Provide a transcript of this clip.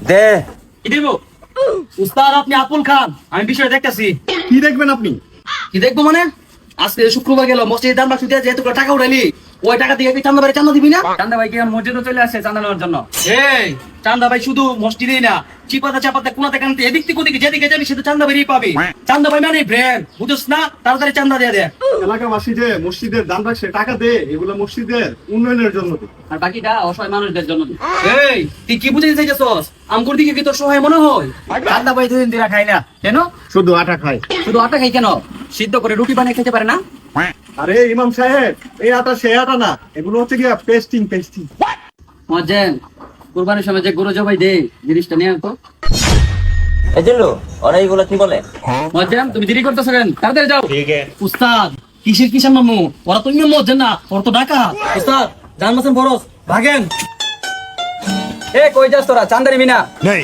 দে। কি দেব? উস্তাদ আপনি আপুল খান, আমি বিষয় দেখতেছি। কি দেখবেন আপনি? কি দেখবো মানে? আজকে শুক্রবার গেল মসজিদে দান বাক্স দিয়ে যেহেতু টাকা উঠাইলি, ওই টাকা দিয়ে কি চান্দা ভাই চান্দা দিবি না? চান্দা ভাই কি মসজিদে চলে আসে চান্দা নেওয়ার জন্য? এই চান্দা ভাই শুধু মসজিদেই না, চিপাতে চাপাতে কোনাতে কানতে এদিক থেকে ওদিকে যেদিকে যাবি শুধু চান্দা ভাই পাবি। চান্দা ভাই মানে ব্র্যান্ড, বুঝছ না? তাড়াতাড়ি চান্দা দিয়ে দে। এলাকাবাসী যে মসজিদের দান বাক্সে টাকা দেয়, এগুলো মসজিদের উন্নয়নের জন্য দেয়। আর বাকিটা অসহায় মানুষদের জন্য। এই তুই কি বুঝাইতে চাইতেছস? আমগোর দিকে কি তোর সহায় মনে হয়? চান্দা ভাই দুদিন দিরা খাই না কেন? শুধু আটা খায়। শুধু আটা খাই কেন? সিদ্ধ করে রুটি বানিয়ে খেতে পারে না? আরে ইমাম সাহেব, এই আটা সে আটা না, এগুলো হচ্ছে গিয়া পেস্টিং। মজেন কুরবানির সময় যে গরু জবাই দে, জিনিসটা নিয়ে আনতো। এই জিল্লু, ওরা এইগুলো কি বলে? মজেন তুমি দেরি করতেছ কেন? তাড়াতাড়ি যাও। ঠিক আছে। উস্তাদ কিসের মামু? ওরা তো ইমাম মজেন না, ওরা তো ডাকা। উস্তাদ জান মাসেন বরস ভাগেন। এ কই যাস তোরা? চান্দা নিবি না? নেই।